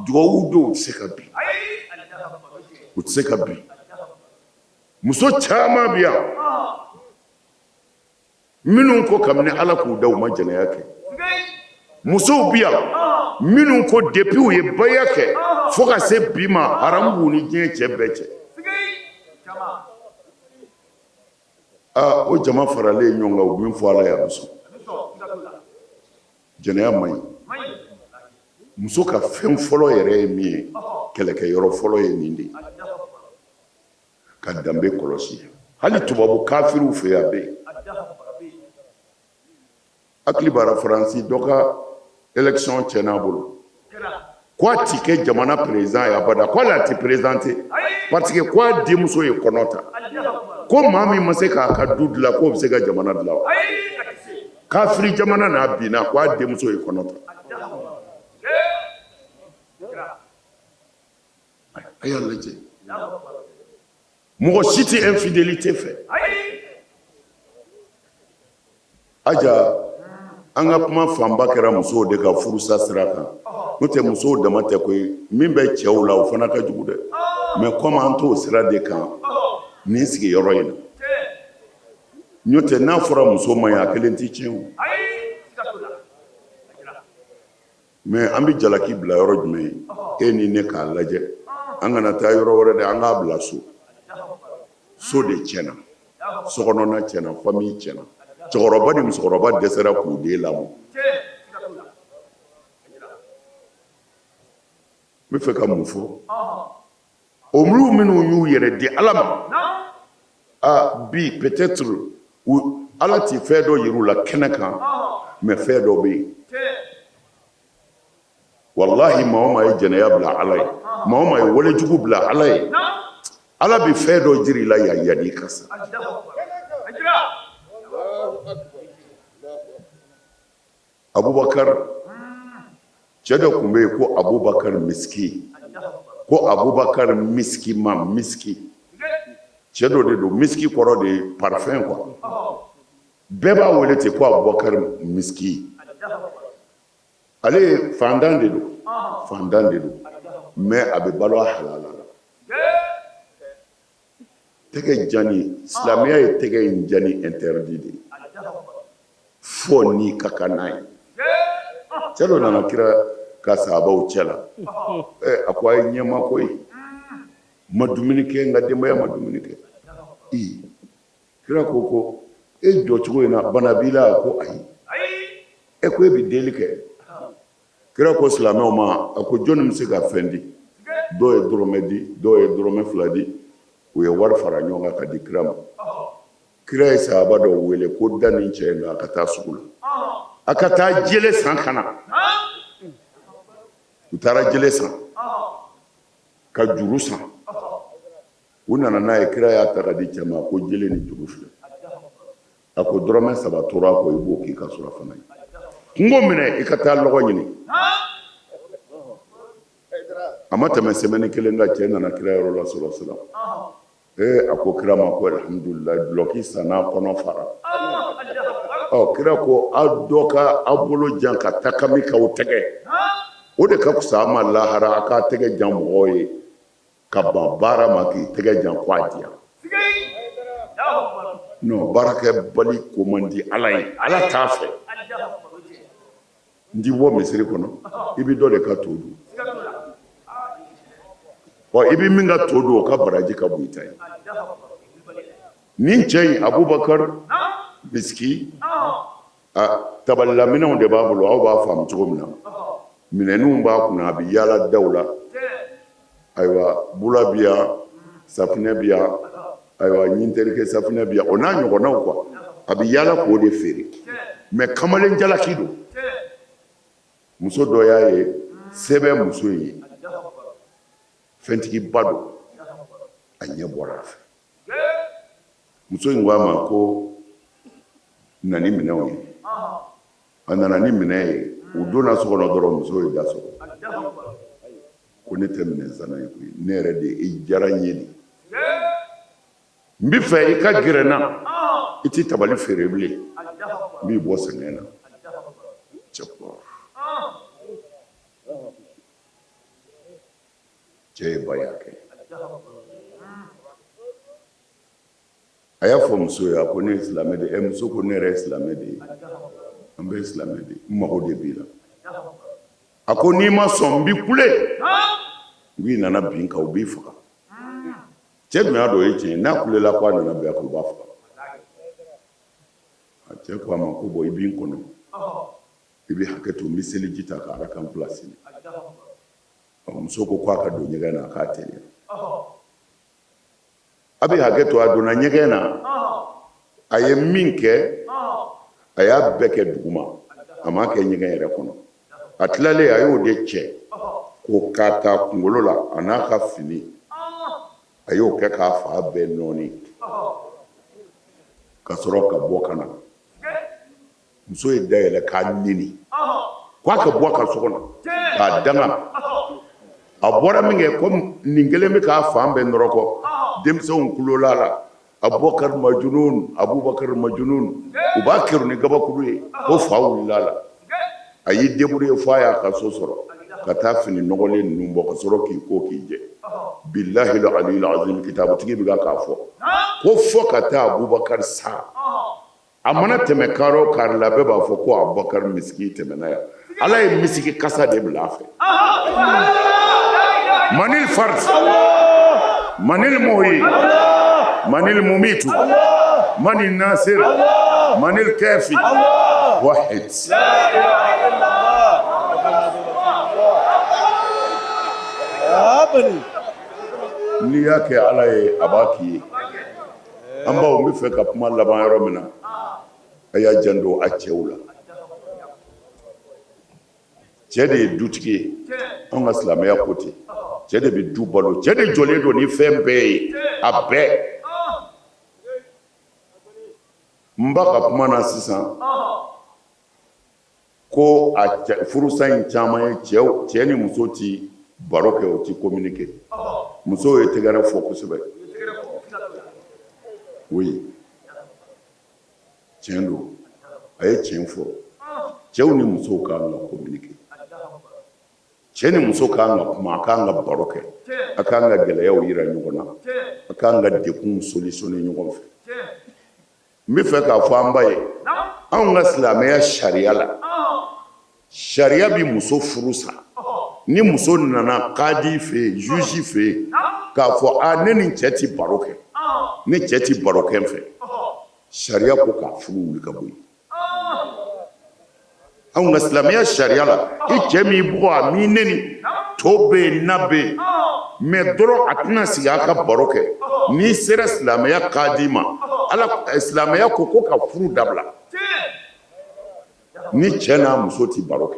duwawu do tɛ se ka bin u tɛ se ka bin muso caman bɛ yan minnu ko kabini Ala k'u da u ma jɛnɛya kɛ musow bɛ yan minnu ko depuis u ye baya kɛ fo ka se bi ma haramu b'u ni diɲɛ cɛ bɛɛ cɛ o jama faralen ɲɔgɔn kan u bɛ min fɔ Ala ye a bɛ sɔn jɛnɛya man ɲi muso ka fɛn fɔlɔ yɛrɛ ye min ye kɛlɛkɛyɔrɔ fɔlɔ ye nin de ye ka danbe kɔlɔsi hali tubabu kafiriw fɛ yen a bɛ yen hakili b'ara Faransi dɔ ka élection tiɲɛna a bolo ko a ti kɛ jamana président ye abada ko ale a ti présenté parce que ko a denmuso ye kɔnɔ ta ko maa min ma se k'a ka du dilan k'o bɛ se ka jamana dilan wa kafiri jamana n'a binna ko a denmuso ye kɔnɔ ta a y'a lajɛ mɔgɔ si tɛ infidélité fɛ aja an ka kuma fanba kɛra musow de ka furusa sira kan n'o tɛ musow dama tɛ koyi min bɛ cɛw la o fana ka jugu dɛ mais comme an t'o sira de kan nin sigiyɔrɔ in na n'o tɛ n'a fɔra muso man ɲi a kelen tɛ tiɲɛ o mais an bɛ jalaki bila yɔrɔ jumɛn e ni ne k'a lajɛ an kana taa yɔrɔ wɛrɛ de an k'a bila so de tiɲɛna sokɔnɔna tiɲɛna famille tiɲɛna cɛkɔrɔba ni musokɔrɔba dɛsɛra k'u den lamɔ n bɛ fɛ ka mun fɔ olu minnu y'u yɛrɛ di Ala ma bi peut-être Ala ti fɛn dɔ yir'u la kɛnɛ kan mais fɛn dɔ bɛ yen wallahi maa o maa ye jɛnɛya bila Ala ye maa o maa ye walejugu bila Ala ye Ala bɛ fɛn dɔ jiri la yanni ka sa Abubakar cɛ dɔ tun bɛ yen ko Abubakar miski ko Abubakar miski ma miski cɛ dɔ de don miski kɔrɔ de ye parfum quoi bɛɛ b'a wele ten ko Abubakar miski ale ye fantan de don mais a bɛ balo a halala la tɛgɛ jani silamɛya ye tɛgɛ in jani interdit de fo ni ka kan n'a ye cɛ dɔ nana kira ka sahabaw cɛ la a ko a ye ɲɛma ko ye ma dumuni kɛ n ka denbaya ma dumuni kɛ kira ko e jɔcogo in na bana b'i la ko ayi e ko e bɛ deli kɛ kira ko silamɛw ma a ko jɔnni bɛ se ka fɛn di dɔw ye dɔrɔmɛ di dɔw ye dɔrɔmɛ 2 di u ye wari fara ɲɔgɔn kan ka di kira ma kira ye sahaba dɔw wele ko da nin cɛ in a ka taa sugu la a ka taa jele san ka na u taara jele san ka juru san u nana n'a ye kira y'a ta ka di cɛ ma ko jele ni juru filɛ a ko dɔrɔmɛ 3 tora ko i b'o k'i ka surafana ye kungo minɛ i ka taa lɔgɔ ɲini a ma tɛmɛ semaine 1 kan cɛ nana kira yɔrɔ la sɔrɔ a ko kira ma ko alhamdulilayi dulɔki sanna kɔnɔ fara kira ko aw dɔ ka aw bolo jan ka takami k'aw tɛgɛ o de ka fisa a ma lahara a k'a tɛgɛ jan mɔgɔw ye ka ban baara ma k'i tɛgɛ jan ko a diya non baarakɛ bali ko man di Ala ye Ala t'a fɛ n ti bɔ misiri kɔnɔ i bɛ dɔ de ka to dun i bɛ min ka to dun o ka baraji ka bon i ta ye nin cɛ in Abubakar miski tabalilaminɛw de b'a bolo aw b'a faamu cogo min na minɛnw b'a kunna a bɛ yaala daw la ayiwa bula bɛ yan safunɛ bɛ yan ayiwa ɲinterikɛ safunɛ bɛ yan o n'a ɲɔgɔnnaw quoi a bɛ yaala k'o de feere mais kamalen jalaki don muso dɔ y'a ye sɛbɛn muso in ye fɛntigiba don a ɲɛ bɔra a fɛ muso in ko a ma ko na ni minɛnw ye a nana ni minɛn ye u donna so kɔnɔ dɔrɔn muso ye da sɔrɔ ko ne tɛ minɛn sanna ye koyi ne yɛrɛ de i diyara n ye de n bɛ fɛ i ka gɛrɛ n na i tɛ tabali feere bilen n b'i bɔ sɛgɛn na. cɛ ye ba y'a kɛ a y'a fɔ muso ye a ko ne ye silamɛ de ye muso ko ne yɛrɛ ye silamɛ de ye an bɛɛ ye silamɛ de ye n mago de b'i la a ko n'i ma sɔn n b'i kule n'i nana bin kan u b'i faga cɛ dun y'a dɔn o ye tiɲɛ n'a kulela ko a nana bin a kan u b'a faga a cɛ ko a ma ko bɔn i b'i kɔnɔ i bɛ hakɛ to n bɛ seliji ta ka ala kan pilasi muso ko k'a ka don ɲɛgɛn na a k'a teliya a bɛ hakɛ to a donna ɲɛgɛn na a ye min kɛ a y'a bɛɛ kɛ duguma a m'a kɛ ɲɛgɛn yɛrɛ kɔnɔ a tilalen a y'o de cɛ k'o k'a ta kunkolo la a n'a ka fini a y'o kɛ k'a fa bɛɛ nɔɔni ka sɔrɔ ka bɔ ka na muso ye dayɛlɛ k'a nini k'a ka bɔ ka so kɔnɔ k'a danga a bɔra min kɛ comme nin kelen bɛ k'a fan bɛɛ nɔrɔkɔ denmisɛnw kulola la Abubakar majunun Abubakar majunun u b'a kɛru ni gabakuru ye ko fa wulila la a y'i débrouiller f'a y'a ka so sɔrɔ ka taa fini nɔgɔlen ninnu bɔ ka sɔrɔ k'i ko k'i jɛ billahi al-aliyyil azim kitabutigi bɛ k'a fɔ ko fɔ ka taa Abubakar sa a mana tɛmɛ kari o kari la bɛɛ b'a fɔ ko Abubakar misiki tɛmɛna yan ala ye misiki kasa de bila a fɛ manil fard manil muhyi manil mumitu manil nasir manil kafi wahid n'i y'a kɛ ala ye a b'a k'i ye an baw n bɛ fɛ ka kuma laban yɔrɔ min na a y'a janto a cɛw la cɛ de ye dutigi ye an ka silamɛya ko ten cɛ de bɛ du balo cɛ de jɔlen don ni fɛn bɛɛ ye a bɛɛ n ba ka kuma na sisan ko a furusa in caman ye cɛ ni muso ti baro kɛ o ti communiquer muso ye tɛgɛrɛ fɔ kosɛbɛ oui tiɲɛ don a ye tiɲɛ fɔ cɛw ni musow ka kan ka communiquer cɛ ni muso ka kan ka kuma a ka kan ka baro kɛ a ka kan ka gɛlɛyaw yira ɲɔgɔn na a ka kan ka degun solutionner ɲɔgɔn fɛ n bɛ fɛ k'a fɔ an ba ye anw ka silamɛya sariya la sariya bi muso furu sa ni muso nana kadi fɛ yen juge fɛ yen k'a fɔ a ne ni cɛ ti baro kɛ ne cɛ ti baro kɛ n fɛ sariya ko k'a furu wuli ka bɔ yen anw ka silamɛya sariya la i cɛ min bugɔ a m'i neni to bɛ yen na bɛ yen mais dɔrɔn a tɛna sigi a ka baro kɛ n'i sera silamɛya kadi ma ala silamɛya ko ka furu dabila ni cɛ n'a muso ti baro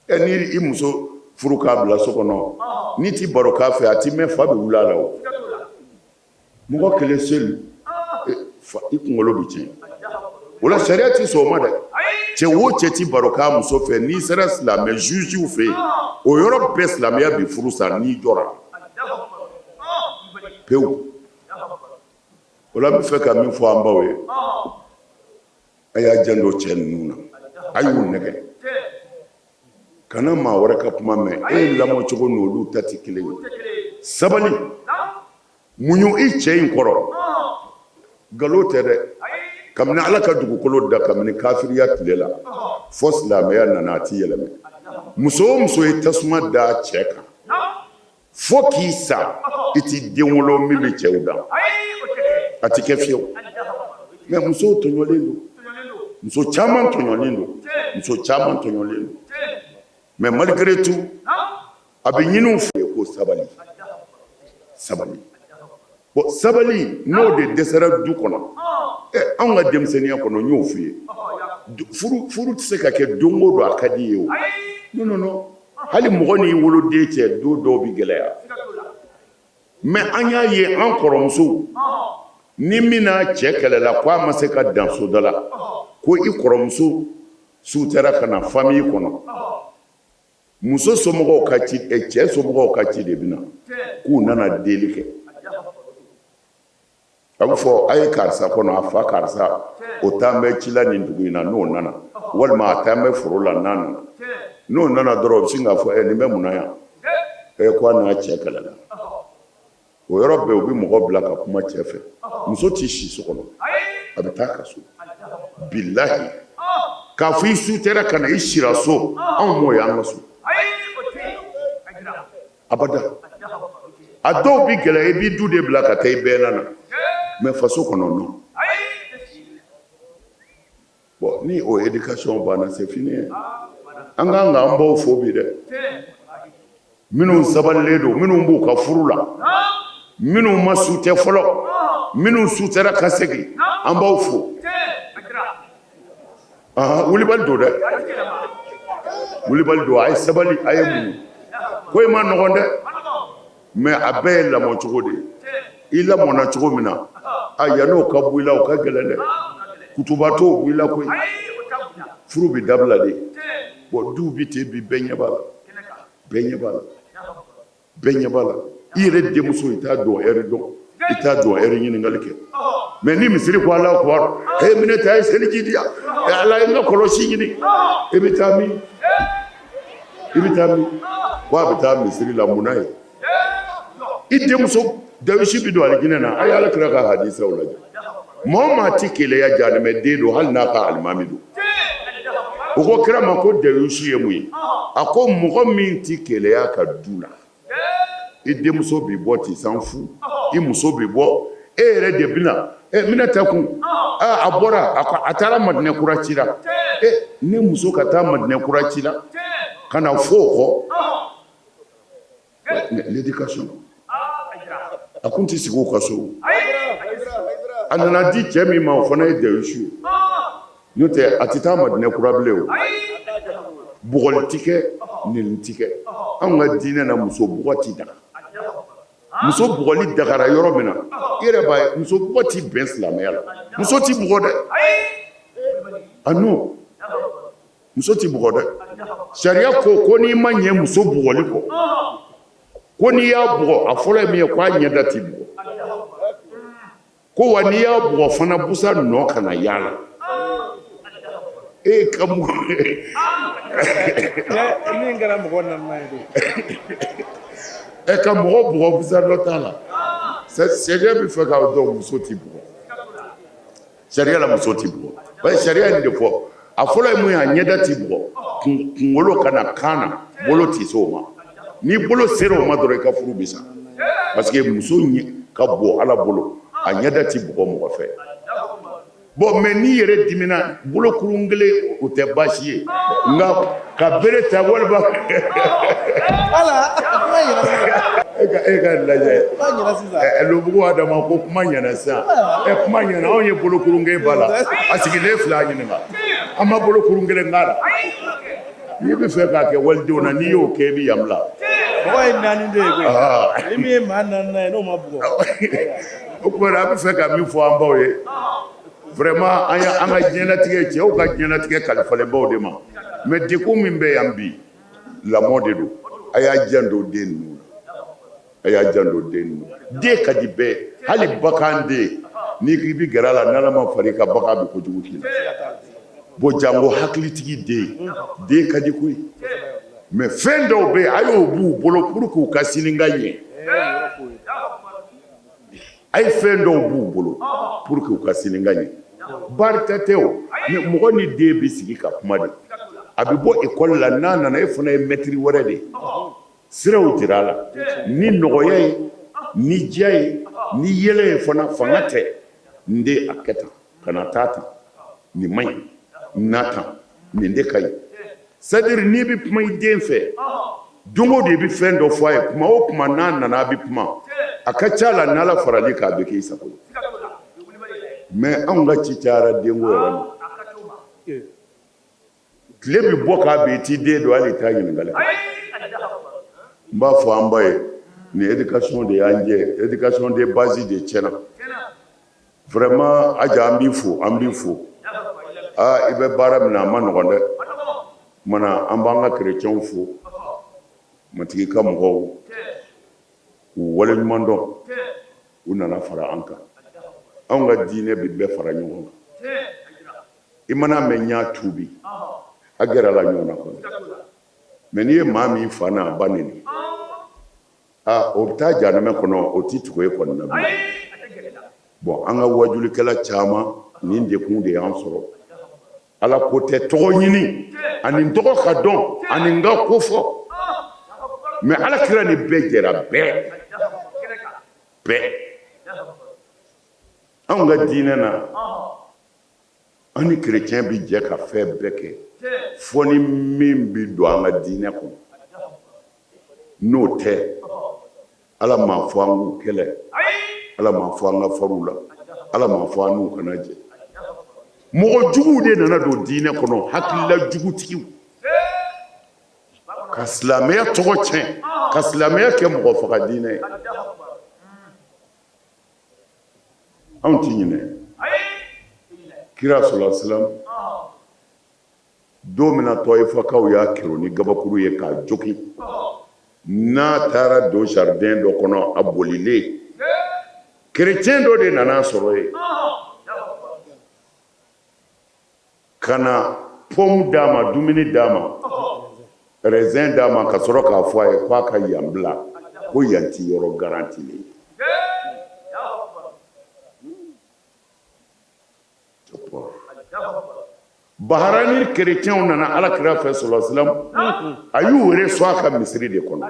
kɛ ni i muso furu k'a bila so kɔnɔ ni ti baro k'a fɛ a ti mɛn fa bɛ wuli a la o mɔgɔ kelen seli i kunkolo bɛ tiɲɛ o la sariya ti sɔn o ma dɛ cɛ o cɛ ti baro k'a muso fɛ n'i sera silamɛ jugew fɛ yen o yɔrɔ bɛɛ silamɛya bi furu sa n'i jɔra pewu o la n bɛ fɛ ka min fɔ an baw ye a y'a janto cɛ ninnu na a y'u nɛgɛ kana maa wɛrɛ ka kuma mɛn e ye lamɔ cogo n'olu ta ti kelen ye sabali muɲu i cɛ in kɔrɔ nkalon tɛ dɛ kabini ala ka dugukolo da kabini kafiriya tile la fɔ silamɛya nana a ti yɛlɛmɛ muso o muso ye tasuma da cɛ kan fɔ k'i sa i ti den wolo min bɛ cɛw dan a ti kɛ fiyewu mɛ musow tɔɲɔlen don muso caman tɔɲɔlen don muso caman tɔɲɔlen don mais malgré tout a bɛ ɲini u fɛ ko sabali sabali bon sabali n'o de dɛsɛra du kɔnɔ anw ka denmisɛnniya kɔnɔ n y'o f'i ye furu tɛ se ka kɛ don o don a ka di ye o non non non hali mɔgɔ n'i woloden cɛ don dɔw bɛ gɛlɛya mais an y'a ye an kɔrɔmusow ni min n'a cɛ kɛlɛla ko a ma se ka dan so dɔ la ko i kɔrɔmuso sutara ka na famille kɔnɔ muso somɔgɔw ka ci cɛ somɔgɔw ka ci de bɛ na k'u nana deli kɛ a bɛ fɔ a ye karisa kɔnɔ a fa karisa o taa bɛ ci la nin dugu in na n'o nana walima a taa bɛ foro la n'a nana n'o nana dɔrɔn o bɛ sin k'a fɔ nin bɛ mun na yan ko a n'a cɛ kɛlɛla o yɔrɔ bɛɛ u bɛ mɔgɔ bila ka kuma cɛ fɛ muso t'i si so kɔnɔ a bɛ taa ka so bilahi k'a fɔ i su tɛra ka na i sira so anw m'o ye an ka so abada a dɔw bi gɛlɛya i b'i du de bila ka taa i bɛɛ na mais faso kɔnɔ non bon ni o éducation banna c'est fini an kan k'an baw fo bi dɛ minnu sabalilen don minnu b'u ka furu la minnu ma su tɛ fɔlɔ minnu su tɛra ka segin an b'aw fo wulibali don dɛ wulibali don a ye sabali a ye mun ko i ma nɔgɔn dɛ mais a bɛɛ ye lamɔ cogo de ye i lamɔna cogo min na a yan'o ka bɔ i la o ka gɛlɛn dɛ kutuba t'o bɔ i la koyi furu bɛ dabila de bon duw bi ten bi bɛɛ ɲɛ b'a la bɛɛ ɲɛ b'a la bɛɛ ɲɛ b'a la i yɛrɛ denmuso i t'a dɔn ɛri dɔn i t'a dɔn ɛri ɲininkali kɛ mais ni misiri ko ala kuwa minɛ ta ye seliji di yan ala ye n ka kɔlɔsi ɲini i bɛ taa min i bɛ taa min ko a bɛ taa misiri la mun na ye i denmuso Dawusi bi don alijinɛ na a ye ala kira ka hadisaw lajɛ maa o maa ti keleya jahanɛmɛ den don hali n'a ka alimami don o ko kira ma ko Dawusi ye mun ye a ko mɔgɔ min ti keleya ka du la i denmuso bi bɔ ti san fu i muso bi bɔ e yɛrɛ de bina minɛ tɛ kun a bɔra a taara Madinɛ kura ci la ne muso ka taa Madinɛ kura ci la ka na fɔ o kɔ l'éducation a kun ti sigi o ka so a nana di cɛ min ma o fana ye Dawusu ye n'o tɛ a ti taa Madinɛ kura bilen o bugɔli ti kɛ nɛni ti kɛ anw ka diinɛ na muso bugɔ ti daga muso bugɔli dagara yɔrɔ min na i yɛrɛ b'a ye muso bugɔ ti bɛn silamɛya la muso ti bugɔ dɛ a non muso ti bugɔ dɛ sariya ko n'i ma ɲɛ muso bugɔli kɔ ko n'i y'a bugɔ a fɔlɔ ye min ye k'a ɲɛda ti bugɔ ko wa n'i y'a bugɔ fana busa nɔ kana yaala ka mɔgɔ min kɛra mɔgɔ nana ye ka mɔgɔ bugɔ busa dɔ t'a la sariya bɛ fɛ k'a dɔn muso ti bugɔ sariya la muso ti bugɔ bari sariya in de fɔ a fɔlɔ ye mun ye a ɲɛda ti bugɔ kunkolo kana kan na bolo ti se o ma n'i bolo sera o ma dɔrɔn i ka furu bi sa parce que muso ka bɔ ala bolo a ɲɛda ti bugɔ mɔgɔ fɛ bon mais n'i yɛrɛ dimina bolo kurun kelen o tɛ baasi ye nka ka bere ta walima e ka lajɛ Lobugu Adama ko kuma ɲɛna sisan kuma ɲɛna anw ye bolo kurun kelen ba la a sigilen fil'a ɲininka an ma bolo kurun kelen k'a la n'i bɛ fɛ k'a kɛ walidenw na n'i y'o kɛ i bɛ yan bila mɔgɔ ye naani de ye koyi ni min ye maa naani ye n'o ma bugɔ o kumana a bɛ fɛ ka min fɔ an baw ye vraiment an ka diɲɛlatigɛ cɛw ka diɲɛlatigɛ kalifalen baw de ma mais dekun min bɛ yan bi lamɔ de don a y'a janto den ninnu a y'a janto den ninnu den ka di bɛɛ hali bagan den n'i k'i bɛ gɛrɛ a la n'ala ma far'i ka bagan bɛ kojugu k'i la bon jango hakilitigi den ka di koyi mais fɛn dɔw bɛ yen a y'o b'u bolo pour que u ka sini ka ɲɛ a ye fɛn dɔw b'u bolo pour que u ka sini ka ɲɛ barika tɛ o mɔgɔ ni den bɛ sigi ka kuma de a bɛ bɔ école la n'a nana e fana ye maître wɛrɛ de siraw jira a la ni nɔgɔya ye ni diya ye ni yɛlɛ ye fana fanga tɛ n den a kɛ tan ka na taa tan nin man ɲi n'a tan nin de ka ɲi c'est à dire n'i bɛ kuma i den fɛ don o don i bɛ fɛn dɔ fɔ a ye kuma o kuma n'a nana a bɛ kuma a ka ca la n'ala farali k'a bɛ kɛ i sago ye mais anw ka ci cayara denko yɛrɛ ma tile bɛ bɔ k'a bɛ i t'i den don hali i t'a ɲininkali n b'a fɔ an ba ye nin éducation de y'an jɛ éducation de base de tiɲɛna vraiment Aja an b'i fo i bɛ baara min na a ma nɔgɔn dɛ mana an b'an ka chrétienw fo matigi ka mɔgɔw u waleɲuman dɔn u nana fara an kan anw ka diinɛ bɛ bɛɛ fara ɲɔgɔn kan i mana mɛn ɲa tuubi a gɛrɛla ɲɔgɔn na kɔnɔ mais n'i ye maa min fa n'a ba neni o bɛ taa jahanama kɔnɔ o tɛ tugu e kɔnɔna bilen bon an ka wajulikɛla caman nin dekun de y'an sɔrɔ ala ko tɛ tɔgɔ ɲini ani tɔgɔ ka dɔn ani n ka ko fɔ mais ala kira ni bɛɛ jɛra bɛɛ anw ka diinɛ na an ni chrétien bi jɛ ka fɛn bɛɛ kɛ fo ni min bi don an ka diinɛ kɔnɔ n'o tɛ ala m'a fɔ an k'u kɛlɛ ala m'a fɔ an ka far'u la ala m'a fɔ an n'u kana jɛ mɔgɔ juguw de nana don diinɛ kɔnɔ hakilila jugutigiw ka silamɛya tɔgɔ tiɲɛ ka silamɛya kɛ mɔgɔ faga diinɛ ye anw ti ɲinɛ kira sɔlɔ silam don min na tɔyifakaw y'a kɛrɛ ni gabakuru ye k'a jogi n'a taara don jardin dɔ kɔnɔ a bolilen chrétien dɔ de nana sɔrɔ yen ka na pomme d'a ma dumuni d'a ma raisin d'a ma ka sɔrɔ k'a fɔ a ye k'a ka yan bila ko yan ti yɔrɔ garantilen Baharani chrétiens nana alakira fɛ sallallahu alaihi wasallam a y'u yɛrɛ sɔn a ka misiri de kɔnɔ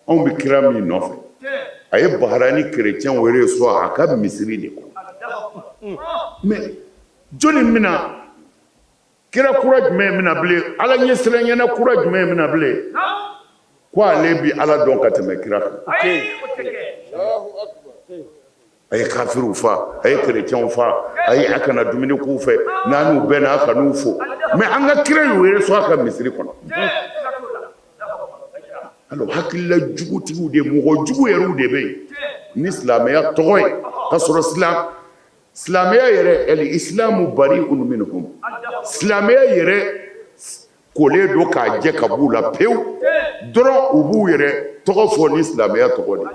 anw bɛ kira min nɔfɛ a ye Baharani chrétiens yɛrɛ sɔn a ka misiri de kɔnɔ mais jɔnni mina kira kura jumɛn mina bilen ala ɲɛsiranyɛnɛ kura jumɛn mina bilen ko ale bi ala dɔn ka tɛmɛ kira kan a ye kafiruw fa a ye chrétiens fa a ye a kana dumuni k'u fɛ n'a n'u bɛnna a kan'u fo mais an ka kira y'u yɛrɛ sɔn a ka misiri kɔnɔ alors hakilila jugutigiw de mɔgɔ jugu yɛrɛw de bɛ yen ni silamɛya tɔgɔ ye ka sɔrɔ silamɛya yɛrɛ el islamu bari'un minhum silamɛya yɛrɛ kolen don k'a jɛ ka b'u la pewu dɔrɔn u b'u yɛrɛ tɔgɔ fɔ ni silamɛya tɔgɔ de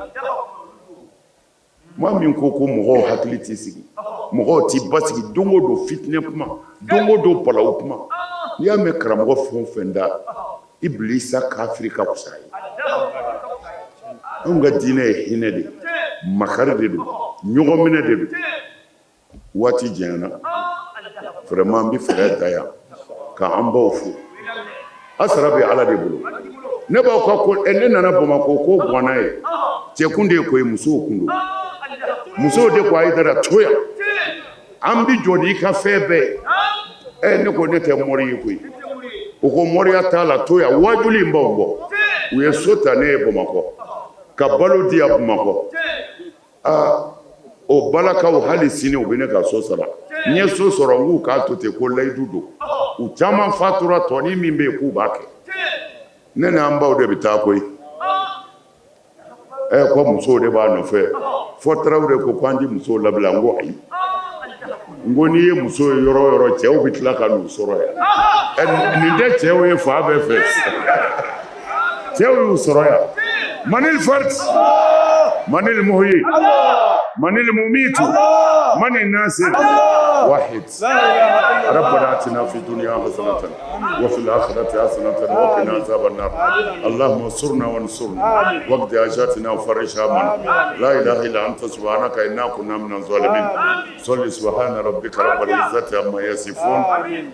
maa min ko mɔgɔw hakili t'i sigi mɔgɔw t'i basigi don o don fitinɛ kuma don o don balawu kuma n'i y'a mɛn karamɔgɔ fɛn o fɛn da Ibilisa kafiri ka fisa ye anw ka diinɛ ye hinɛ de makari de don ɲɔgɔn minɛ de don waati janyana vraiment n bɛ fɛɛrɛ ta yan k'an baw fo a sara bɛ ala de bolo ne b'aw ka ko ne nana Bamakɔ ko ganna ye cɛkun de ye ko ye musow kun don musow de ko a ye dara to yan an bi jɔ ni i ka fɛn bɛɛ ye ne ko ne tɛ mɔri ye koyi o ko mɔriya t'a la to yan wajuli in b'aw bɔ u ye so ta ne ye Bamakɔ ka balo di yan Bamakɔ o balakaw hali sini u bɛ ne ka so sara n ye so sɔrɔ n k'u k'a to ten ko layidu don u caman fatura tɔni min bɛ yen k'u b'a kɛ ne n'an baw de bɛ taa koyi ko musow de b'a nɔfɛ fɔ Tarawele ko k'an di musow labila n ko ayi n ko n'i ye muso ye yɔrɔ o yɔrɔ cɛw bɛ tila ka n'u sɔrɔ yan nin tɛ cɛw ye fa bɛɛ fɛ cɛw y'u sɔrɔ yan manil fart manil muhyi manil mumitu manil nasir واحد ربنا آتنا في الدنيا حسنة وفي الآخرة حسنة وقنا عذاب النار اللهم انصرنا وانصرنا واقض حاجاتنا وفرج همنا لا إله إلا أنت سبحانك إنا كنا من الظالمين صل سبحان ربك رب العزة عما يصفون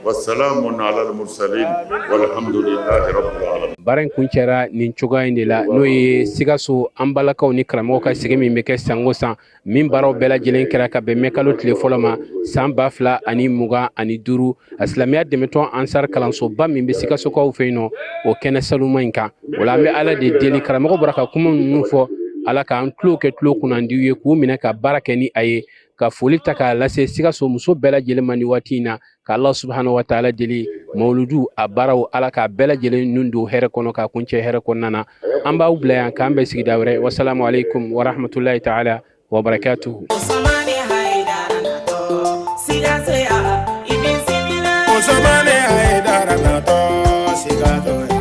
والسلام على المرسلين والحمد لله رب العالمين baara in kun cɛra nin cogoya in de la n'o ye Sikaso an balakaw ni karamɔgɔw ka sigi min bɛ kɛ san o san min baaraw bɛɛ lajɛlen kɛra ka bɛn mɛn kalo tile fɔlɔ ma san 2025 a silamɛya dɛmɛtɔn ansar kalansoba min bɛ Sikasokaw fɛ yen nɔ o kɛnɛ saluma in kan o la an bɛ ala de deli karamɔgɔ bɔra ka kuma ninnu fɔ ala k'an tulo kɛ tulo kunnandiw ye k'u minɛ ka baara kɛ ni a ye ka foli ta k'a lase Sikaso muso bɛɛ lajɛlen ma ni waati in na ka Allah subhanahu wa ta'ala deli mawludu a baaraw ala k'a bɛɛ lajɛlen nun don hɛrɛ kɔnɔ k'a kuncɛ hɛrɛ kɔnɔna na an b'aw bila yan k'an bɛn sigida wɛrɛ wassalamu alaikum wa rahmatullahi ta'ala wa barakatuhu Osmane Haidara nato sigato